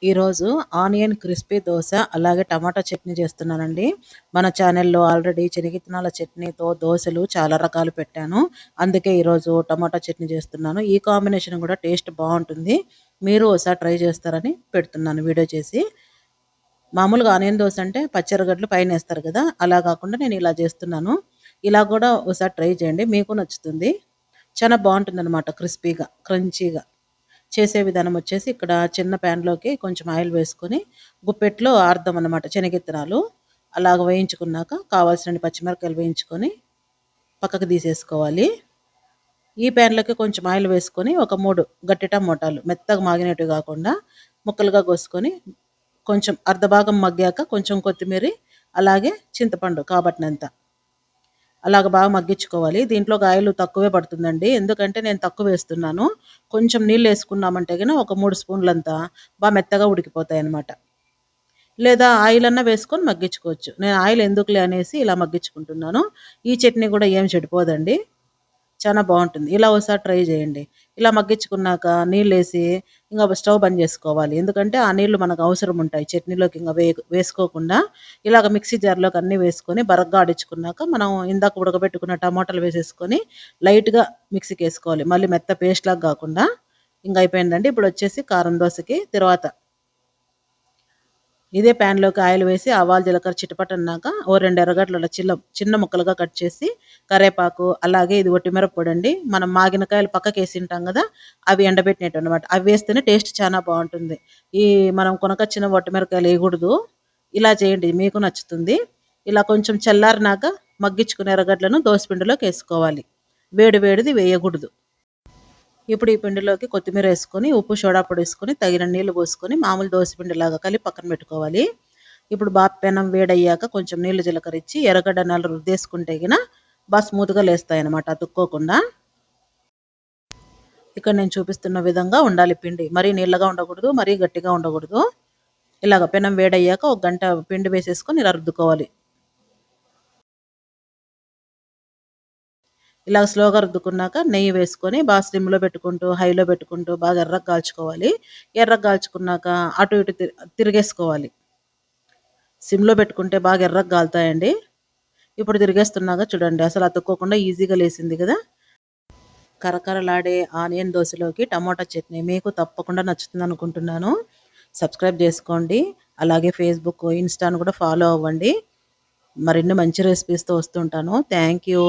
ఈరోజు onion crispy dosa అలాగే టమాటా చట్నీ చేస్తున్నానండి. మన ఛానల్‌లో ఆల్రెడీ శనగిత్తనాల చట్నీతో దోసలు చాలా రకాలు పెట్టాను. అందుకే ఈరోజు టమాటా చట్నీ చేస్తున్నాను. ఈ కాంబినేషన్ కూడా టేస్ట్ బావుంటుంది. మీరు ఒకసారి ట్రై చేస్తారని పెడుతున్నాను వీడియో చేసి. మామూలుగా ఆనియన్ దోస అంటే పచ్చెరగడ్డలు పైనేస్తారు కదా! అలా కాకుండా నేను ఇలా చేస్తున్నాను. ఇలా కూడా ఒకసారి ట్రై చేయండి. మీకు నచ్చుతుంది. చాలా బావుంటుందనమాట క్రిస్పీగా, క్రంచీగా. చేసే విధానం వచ్చేసి ఇక్కడ చిన్న ప్యాన్‌లోకి కొంచెం ఆయిల్ వేసుకొని, గుప్పెట్లో అర్ధం అనమాట శనగిత్తనాలు అలాగ వేయించుకున్నాక కావాల్సినన్ని పచ్చిమిరపకాయలు వేయించుకొని పక్కకు తీసేసుకోవాలి. ఈ ప్యాన్‌లోకి కొంచెం ఆయిల్ వేసుకొని ఒక 3 గట్టి టమోటాలు మెత్తగా మాగినట్టు కాకుండా ముక్కలుగా కోసుకొని కొంచెం అర్ధ భాగం మగ్గాక కొంచెం కొత్తిమీరి అలాగే చింతపండు కాబట్టినంత అలాగ బాగా మగ్గించుకోవాలి. దీంట్లోకి ఆయిల్ తక్కువే పడుతుందండి. ఎందుకంటే నేను తక్కువ వేస్తున్నాను. కొంచెం నీళ్ళు వేసుకున్నామంటే గిన ఒక 3 స్పూన్లంతా మెత్తగా ఉడికిపోతాయన్నమాట. లేదా ఆయిల్ అన్నా వేసుకొని మగ్గించుకోవచ్చు. నేను ఆయిల్ ఎందుకులే అనేసి ఇలా మగ్గించుకుంటున్నాను. ఈ చట్నీ కూడా ఏం చెడిపోదండి. చాలా బావుంటుంది. ఇలా ఒకసారి ట్రై చేయండి. ఇలా మగ్గించుకున్నాక నీళ్ళేసి ఇంక స్టవ్ బంద్ చేసుకోవాలి. ఎందుకంటే ఆ నీళ్లు మనకు అవసరం ఉంటాయి. చట్నీలోకి ఇంక వేసుకోకుండా ఇలాగ మిక్సీ జార్‌లోకి అన్నీ వేసుకొని బరగ్గా ఆడించుకున్నాక మనం ఇందాక ఉడకబెట్టుకున్న టమాటాలు వేసేసుకొని లైట్‌గా మిక్సీకేసుకోవాలి. మళ్ళీ మెత్త పేస్ట్‌లాగా గాకుండా. ఇంక అయిపోయిందండి. ఇప్పుడొచ్చేసి కారం దోసకి తిరువాత ఇదే ప్యాన్‌లోకి ఆయిల్ వేసి ఆవాలు, జీలకర్ర చిటపటన్నాక ఓ 2 ఎర్రగడ్డలు అలా చిన్న ముక్కలుగా కట్ చేసి, కరేపాకు అలాగే ఇది ఒట్టిమిరపొడండి. మనం మాగినకాయలు పక్కకేసింటాం గదా! అవి ఎండబెట్టినట్టనమాట. అవి వేస్తేనే టేస్ట్ చానా బావుంటుంది. ఈ మనం కొనకొచ్చిన ఒట్టిమిరపకాయలు ఎయగూడదు. ఇలా చేయండి మీకు నచ్చుతుంది. ఇలా కొంచెం చల్లారినాక మగ్గించుకున్న ఎర్రగడ్డలను దోసపిండిలోకేసుకోవాలి. వేడి వేడిది వేయగూడదు. ఇప్పుడు ఈ పిండిలోకి కొత్తిమీర వేసుకొని, ఉప్పు, సోడా పొడి వేసుకొని, తగినన్ని నీళ్లు పోసుకొని, మామూలు దోసపిండిలాగా కలిపి పక్కన పెట్టుకోవాలి. ఇప్పుడు పెనం వేడయ్యాక కొంచెం నీళ్లు జీలకరించి ఎర్రగడ్డ నల్ల రుద్దేసుకుంటే గిన స్మూత్‌గా లేస్తాయన్నమాట అతుక్కోకుండా. ఇక్కడ నేను చూపిస్తున్న విధంగా ఉండాలి పిండి. మరీ నీళ్ళగా ఉండకూడదు, మరీ గట్టిగా ఉండకూడదు. ఇలాగ పెనం వేడయ్యాక ఒక గంట పిండి వేసేసుకొని ఇలా రుద్దుకోవాలి. ఇలా స్లోగా రుద్దుకున్నాక నెయ్యి వేసుకొని స్లిమ్‌లో పెట్టుకుంటూ, హైలో పెట్టుకుంటూ బాగా ఎర్రగా కాల్చుకోవాలి. ఎర్రగా కాల్చుకున్నాక అటు ఇటు తిరిగేసుకోవాలి. సిమ్‌లో పెట్టుకుంటే బాగా ఎర్రగా కాలుతాయండి. ఇప్పుడు తిరిగేస్తున్నాగా చూడండి అసలు అతుక్కోకుండా ఈజీగా లేసింది కదా! కరకరలాడే ఆనియన్ దోసలోకి టమోటా చట్నీ మీకు తప్పకుండా నచ్చుతుందనుకుంటున్నాను. సబ్స్క్రైబ్ చేసుకోండి. అలాగే ఫేస్‌బుక్, ఇన్‌స్టాను కూడా ఫాలో అవ్వండి. మరిన్ని మంచి రెసిపీస్‌తో వస్తుంటాను. Thank you.